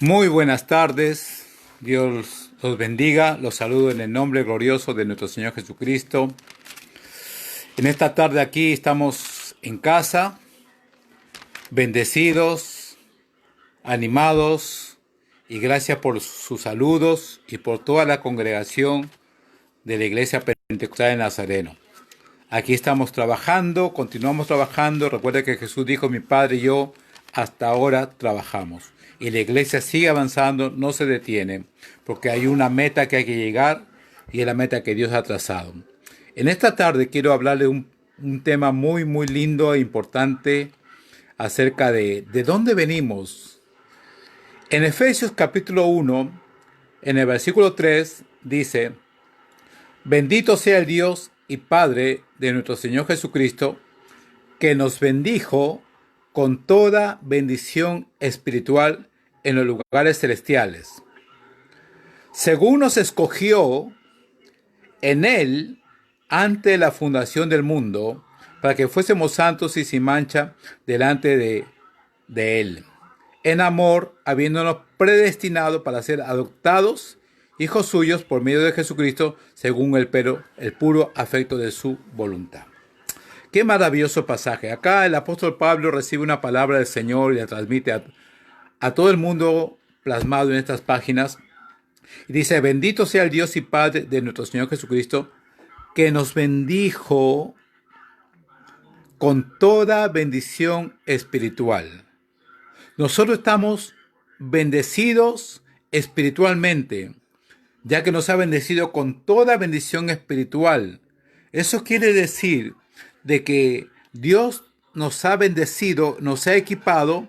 Muy buenas tardes, Dios los bendiga, los saludo en el nombre glorioso de nuestro Señor Jesucristo. En esta tarde aquí estamos en casa, bendecidos, animados y gracias por sus saludos y por toda la congregación de la Iglesia Pentecostal de Nazareno. Aquí estamos trabajando, continuamos trabajando. Recuerda que Jesús dijo, mi Padre y yo hasta ahora trabajamos. Y la iglesia sigue avanzando, no se detiene, porque hay una meta que hay que llegar y es la meta que Dios ha trazado. En esta tarde quiero hablarle un tema muy lindo e importante acerca de dónde venimos. En Efesios capítulo 1, en el versículo 3, dice, bendito sea el Dios y Padre de nuestro Señor Jesucristo, que nos bendijo con toda bendición espiritual en los lugares celestiales, según nos escogió en Él antes de la fundación del mundo, para que fuésemos santos y sin mancha delante de Él, en amor, habiéndonos predestinado para ser adoptados hijos suyos por medio de Jesucristo, según el puro afecto de su voluntad. Qué maravilloso pasaje. Acá el apóstol Pablo recibe una palabra del Señor y la transmite a todo el mundo plasmado en estas páginas. Y dice, bendito sea el Dios y Padre de nuestro Señor Jesucristo, que nos bendijo con toda bendición espiritual. Nosotros estamos bendecidos espiritualmente, ya que nos ha bendecido con toda bendición espiritual. Eso quiere decir de que Dios nos ha bendecido, nos ha equipado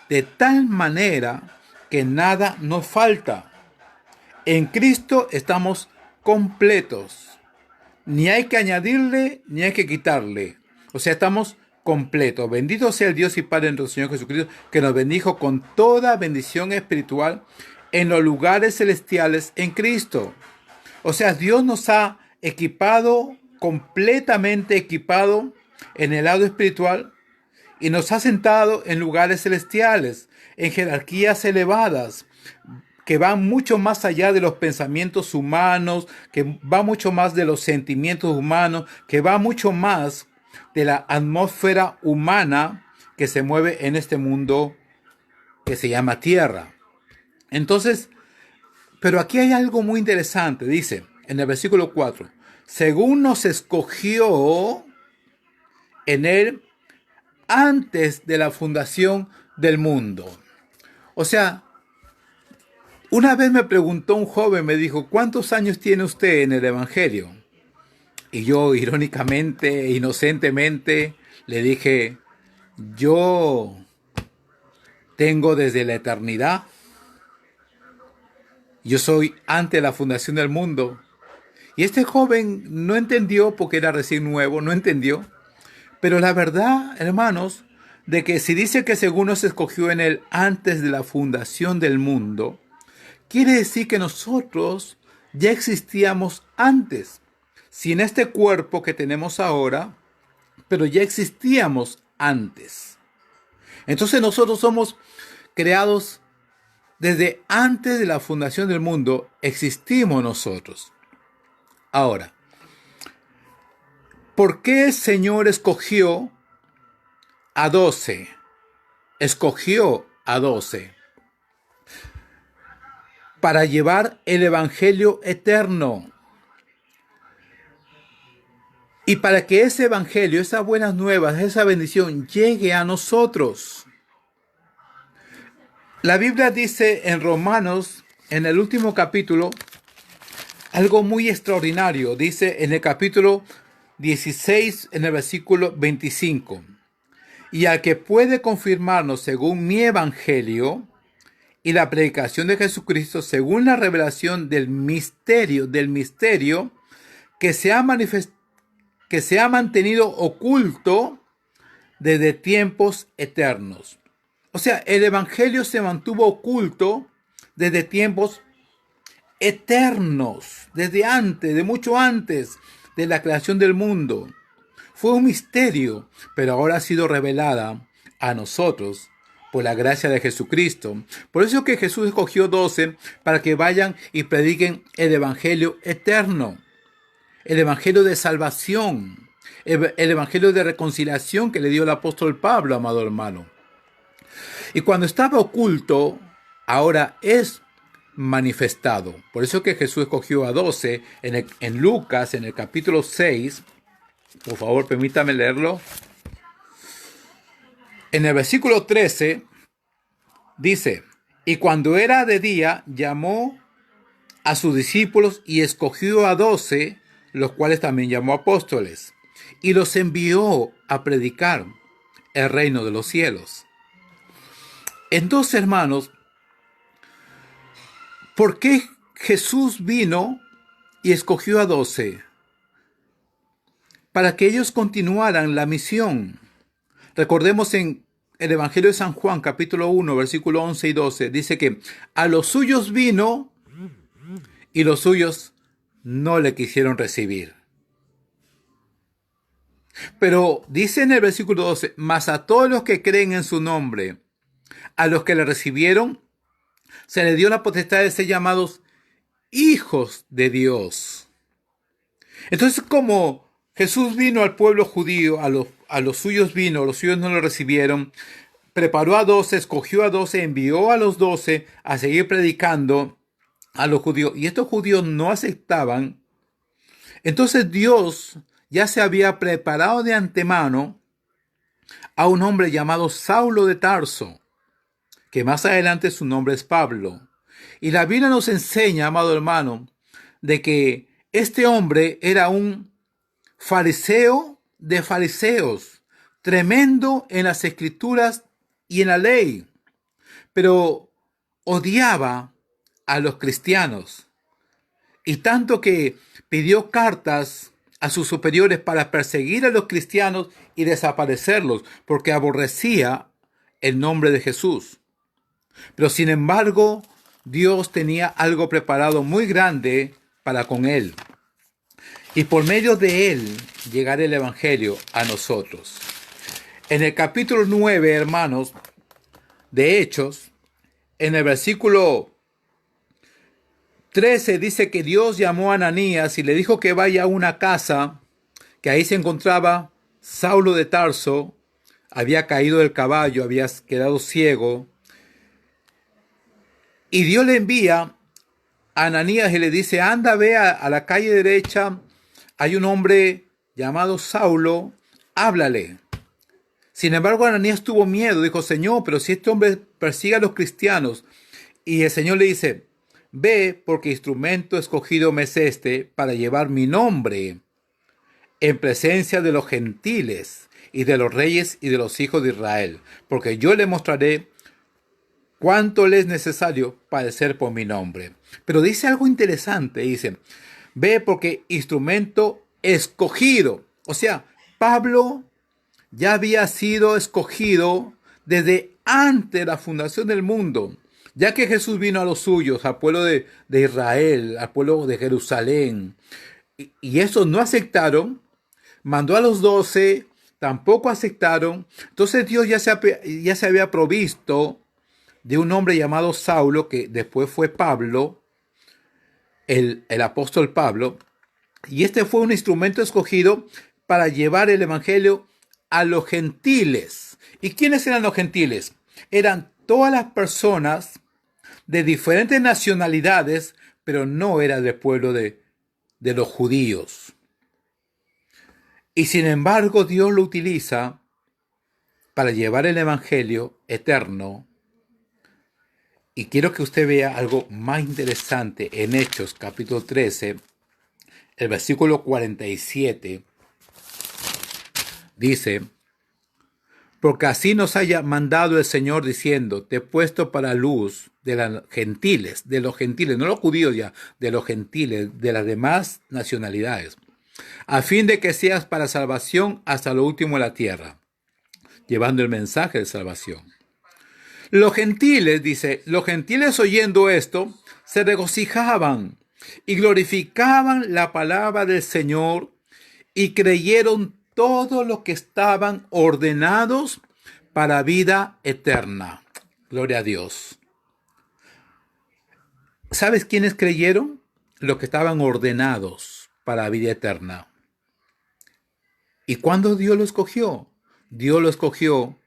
de tal manera que nada nos falta. En Cristo estamos completos. Ni hay que añadirle, ni hay que quitarle. O sea, estamos completos. Bendito sea el Dios y Padre de nuestro Señor Jesucristo, que nos bendijo con toda bendición espiritual en los lugares celestiales en Cristo. O sea, Dios nos ha equipado, completamente equipado en el lado espiritual y nos ha sentado en lugares celestiales, en jerarquías elevadas, que van mucho más allá de los pensamientos humanos, que va mucho más de los sentimientos humanos, que va mucho más de la atmósfera humana que se mueve en este mundo que se llama Tierra. Entonces, pero aquí hay algo muy interesante, dice en el versículo 4, según nos escogió en Él antes de la fundación del mundo. O sea, una vez me preguntó un joven, me dijo, ¿cuántos años tiene usted en el Evangelio? Y yo, irónicamente, inocentemente, le dije, yo tengo desde la eternidad. Yo soy antes de la fundación del mundo. Y este joven no entendió porque era recién nuevo, no entendió. Pero la verdad, hermanos, de que si dice que según nos escogió en él antes de la fundación del mundo, quiere decir que nosotros ya existíamos antes, sin este cuerpo que tenemos ahora, pero ya existíamos antes. Entonces nosotros somos creados desde antes de la fundación del mundo, existimos nosotros. Ahora, ¿por qué el Señor escogió a 12? Escogió a 12 para llevar el Evangelio eterno. Y para que ese Evangelio, esas buenas nuevas, esa bendición llegue a nosotros. La Biblia dice en Romanos, en el último capítulo, algo muy extraordinario. Dice en el capítulo 16, en el versículo 25. Y al que puede confirmarnos según mi Evangelio y la predicación de Jesucristo, según la revelación del misterio que que se ha mantenido oculto desde tiempos eternos. O sea, el Evangelio se mantuvo oculto desde tiempos eternos, desde antes, de mucho antes de la creación del mundo. Fue un misterio, pero ahora ha sido revelada a nosotros por la gracia de Jesucristo. Por eso que Jesús escogió 12 para que vayan y prediquen el evangelio eterno, el evangelio de salvación, el evangelio de reconciliación que le dio el apóstol Pablo, amado hermano. Y cuando estaba oculto, ahora es manifestado. Por eso que Jesús escogió a 12 en Lucas, en el capítulo 6. Por favor, permítame leerlo. En el versículo 13 dice: y cuando era de día, llamó a sus discípulos y escogió a 12, los cuales también llamó apóstoles, y los envió a predicar el reino de los cielos. Entonces, hermanos, ¿por qué Jesús vino y escogió a 12? Para que ellos continuaran la misión. Recordemos en el Evangelio de San Juan, capítulo 1, versículo 11 y 12, dice que a los suyos vino y los suyos no le quisieron recibir. Pero dice en el versículo 12, mas a todos los que creen en su nombre, a los que le recibieron, se les dio la potestad de ser llamados hijos de Dios. Entonces, como Jesús vino al pueblo judío, a los suyos vino, los suyos no lo recibieron, preparó a 12, escogió a 12, envió a los 12 a seguir predicando a los judíos, y estos judíos no aceptaban. Entonces Dios ya se había preparado de antemano a un hombre llamado Saulo de Tarso, que más adelante su nombre es Pablo. Y la Biblia nos enseña, amado hermano, de que este hombre era un fariseo de fariseos, tremendo en las escrituras y en la ley, pero odiaba a los cristianos, y tanto que pidió cartas a sus superiores para perseguir a los cristianos y desaparecerlos, porque aborrecía el nombre de Jesús. Pero sin embargo, Dios tenía algo preparado muy grande para con él, y por medio de él llegará el evangelio a nosotros. En el capítulo 9, hermanos, de Hechos, en el versículo 13 dice que Dios llamó a Ananías y le dijo que vaya a una casa, que ahí se encontraba Saulo de Tarso. Había caído del caballo, había quedado ciego, y Dios le envía a Ananías y le dice: anda, ve a la calle derecha, hay un hombre llamado Saulo, háblale. Sin embargo, Ananías tuvo miedo, dijo: Señor, pero si este hombre persigue a los cristianos. Y el Señor le dice: ve, porque instrumento escogido me es este para llevar mi nombre en presencia de los gentiles y de los reyes y de los hijos de Israel, porque yo le mostraré cuánto le es necesario padecer por mi nombre. Pero dice algo interesante, dice: ve, porque instrumento escogido. O sea, Pablo ya había sido escogido desde antes de la fundación del mundo, ya que Jesús vino a los suyos, al pueblo de Israel, al pueblo de Jerusalén, y esos no aceptaron. Mandó a los 12, tampoco aceptaron. Entonces Dios ya se había provisto de un hombre llamado Saulo, que después fue Pablo, el apóstol Pablo, y este fue un instrumento escogido para llevar el evangelio a los gentiles. ¿Y quiénes eran los gentiles? Eran todas las personas de diferentes nacionalidades, pero no era del pueblo de los judíos. Y sin embargo, Dios lo utiliza para llevar el evangelio eterno. Y quiero que usted vea algo más interesante en Hechos capítulo 13, el versículo 47. Dice: porque así nos haya mandado el Señor diciendo: te he puesto para luz de los gentiles, no los judíos ya, de los gentiles, de las demás nacionalidades, a fin de que seas para salvación hasta lo último de la tierra, llevando el mensaje de salvación. Los gentiles, dice, los gentiles oyendo esto, se regocijaban y glorificaban la palabra del Señor, y creyeron todos los que estaban ordenados para vida eterna. Gloria a Dios. ¿Sabes quiénes creyeron? Los que estaban ordenados para vida eterna. ¿Y cuándo Dios lo escogió? Dios lo escogió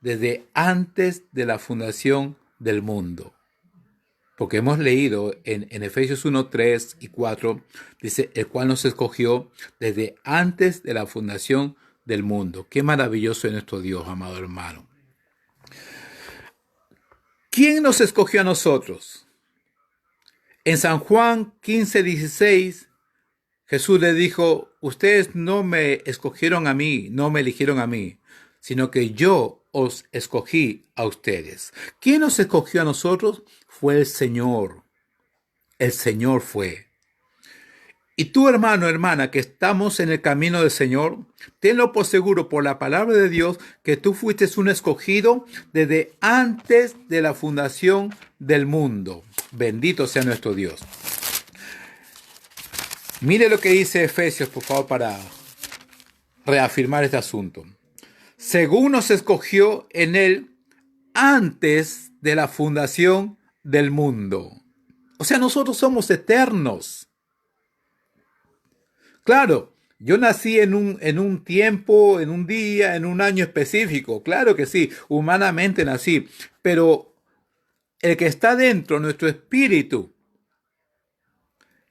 desde antes de la fundación del mundo. Porque hemos leído en Efesios 1, 3 y 4, dice, el cual nos escogió desde antes de la fundación del mundo. Qué maravilloso es nuestro Dios, amado hermano. ¿Quién nos escogió a nosotros? En San Juan 15, 16, Jesús le dijo, ustedes no me escogieron a mí, no me eligieron a mí, sino que yo os escogí a ustedes. ¿Quién nos escogió a nosotros? Fue el Señor. El Señor fue. Y tú, hermano, hermana, que estamos en el camino del Señor, tenlo por seguro por la palabra de Dios que tú fuiste un escogido desde antes de la fundación del mundo. Bendito sea nuestro Dios. Mire lo que dice Efesios, por favor, para reafirmar este asunto. Según nos escogió en él antes de la fundación del mundo. O sea, nosotros somos eternos. Claro, yo nací en un tiempo, en un día, en un año específico. Claro que sí, humanamente nací. Pero el que está dentro, nuestro espíritu,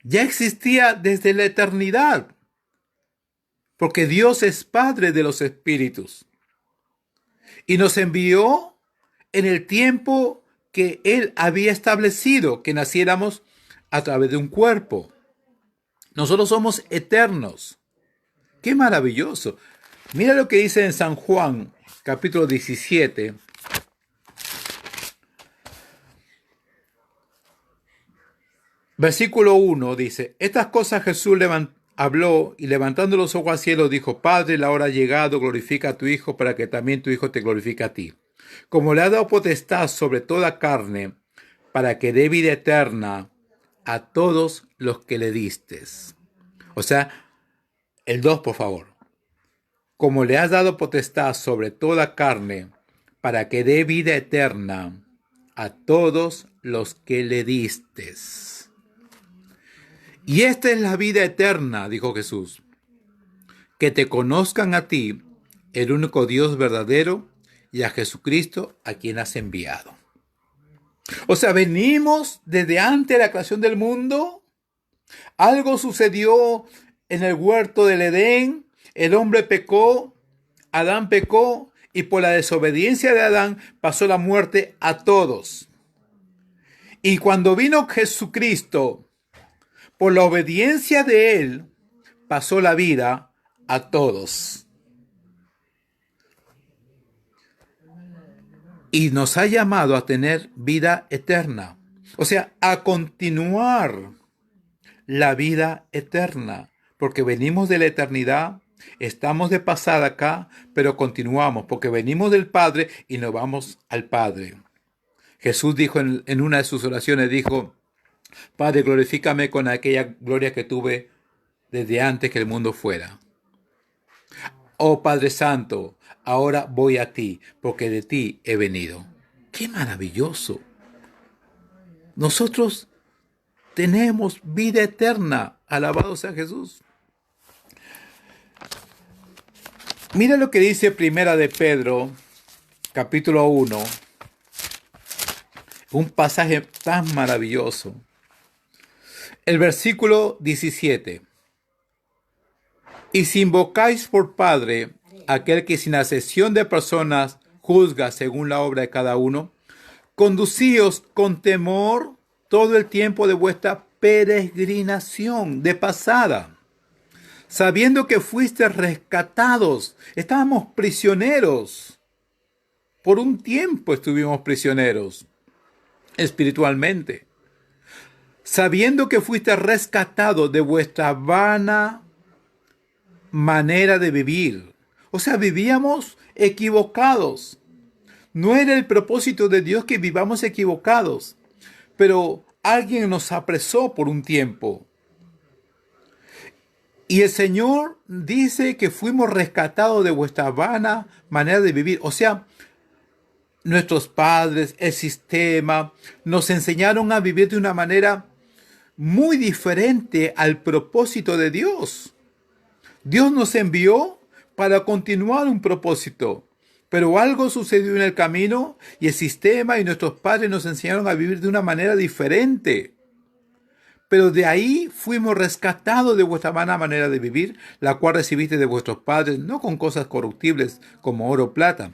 ya existía desde la eternidad. Porque Dios es Padre de los espíritus. Y nos envió en el tiempo que Él había establecido que naciéramos a través de un cuerpo. Nosotros somos eternos. ¡Qué maravilloso! Mira lo que dice en San Juan, capítulo 17. Versículo 1 dice, estas cosas Jesús habló y levantando los ojos al cielo dijo, Padre, la hora ha llegado, glorifica a tu Hijo para que también tu Hijo te glorifique a ti. Como le ha dado potestad sobre toda carne, para que dé vida eterna a todos los que le distes. O sea, el 2, por favor. Como le has dado potestad sobre toda carne, para que dé vida eterna a todos los que le distes. Y esta es la vida eterna, dijo Jesús, que te conozcan a ti, el único Dios verdadero, y a Jesucristo a quien has enviado. O sea, venimos desde antes de la creación del mundo. Algo sucedió en el huerto del Edén. El hombre pecó, Adán pecó, y por la desobediencia de Adán pasó la muerte a todos. Y cuando vino Jesucristo, por la obediencia de Él, pasó la vida a todos. Y nos ha llamado a tener vida eterna. O sea, a continuar la vida eterna. Porque venimos de la eternidad, estamos de pasada acá, pero continuamos. Porque venimos del Padre y nos vamos al Padre. Jesús dijo en una de sus oraciones, dijo, Padre, glorifícame con aquella gloria que tuve desde antes que el mundo fuera. Oh Padre Santo, ahora voy a ti, porque de ti he venido. ¡Qué maravilloso! Nosotros tenemos vida eterna. Alabado sea Jesús. Mira lo que dice Primera de Pedro, capítulo 1. Un pasaje tan maravilloso. El versículo 17. Y si invocáis por Padre aquel que sin acepción de personas juzga según la obra de cada uno, conducíos con temor todo el tiempo de vuestra peregrinación de pasada, sabiendo que fuiste rescatados. Estábamos prisioneros. Por un tiempo estuvimos prisioneros espiritualmente. Sabiendo que fuiste rescatados de vuestra vana manera de vivir. O sea, vivíamos equivocados. No era el propósito de Dios que vivamos equivocados, pero alguien nos apresó por un tiempo. Y el Señor dice que fuimos rescatados de vuestra vana manera de vivir. O sea, nuestros padres, el sistema, nos enseñaron a vivir de una manera muy diferente al propósito de Dios. Dios nos envió para continuar un propósito, pero algo sucedió en el camino y el sistema y nuestros padres nos enseñaron a vivir de una manera diferente. Pero de ahí fuimos rescatados de vuestra vana manera de vivir, la cual recibiste de vuestros padres, no con cosas corruptibles como oro o plata.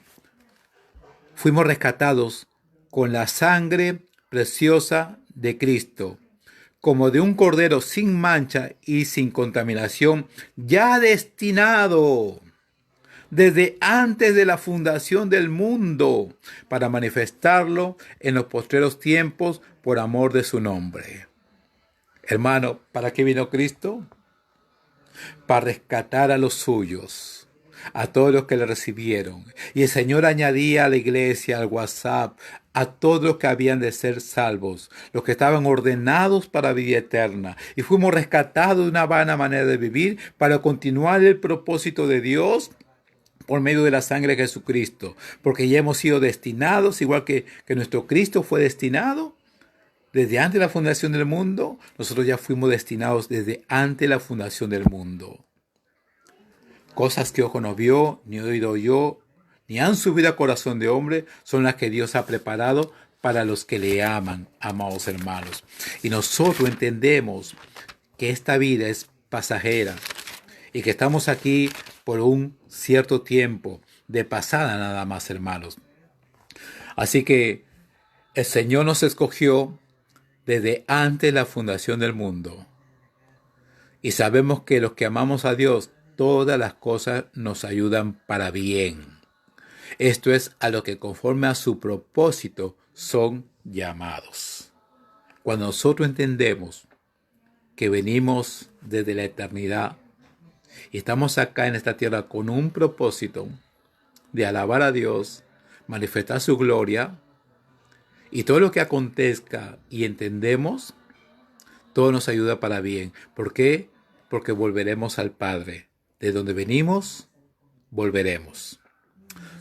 Fuimos rescatados con la sangre preciosa de Cristo, como de un cordero sin mancha y sin contaminación, ya destinado desde antes de la fundación del mundo, para manifestarlo en los postreros tiempos por amor de su nombre. Hermano, ¿para qué vino Cristo? Para rescatar a los suyos, a todos los que le recibieron. Y el Señor añadía a la iglesia, al WhatsApp, a todos los que habían de ser salvos, los que estaban ordenados para vida eterna. Y fuimos rescatados de una vana manera de vivir para continuar el propósito de Dios por medio de la sangre de Jesucristo. Porque ya hemos sido destinados, igual que nuestro Cristo fue destinado. Desde antes de la fundación del mundo, nosotros ya fuimos destinados desde antes de la fundación del mundo. Cosas que ojo no vio, ni oído oyó, ni han subido a corazón de hombre, son las que Dios ha preparado para los que le aman, amados hermanos. Y nosotros entendemos que esta vida es pasajera y que estamos aquí por un cierto tiempo, de pasada nada más, hermanos. Así que el Señor nos escogió desde antes de la fundación del mundo. Y sabemos que los que amamos a Dios, todas las cosas nos ayudan para bien. Esto es a lo que conforme a su propósito son llamados. Cuando nosotros entendemos que venimos desde la eternidad y estamos acá en esta tierra con un propósito de alabar a Dios, manifestar su gloria, y todo lo que acontezca y entendemos, todo nos ayuda para bien. ¿Por qué? Porque volveremos al Padre. De donde venimos, volveremos.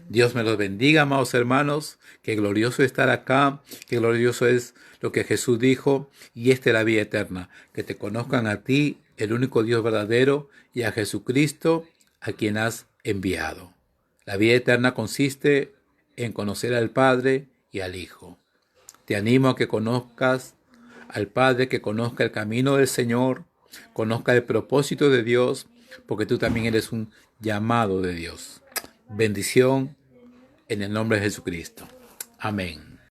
Dios me los bendiga, amados hermanos. Qué glorioso estar acá. Qué glorioso es lo que Jesús dijo. Y esta es la vida eterna. Que te conozcan a ti, el único Dios verdadero, y a Jesucristo, a quien has enviado. La vida eterna consiste en conocer al Padre y al Hijo. Te animo a que conozcas al Padre, que conozca el camino del Señor, conozca el propósito de Dios, porque tú también eres un llamado de Dios. Bendición en el nombre de Jesucristo. Amén.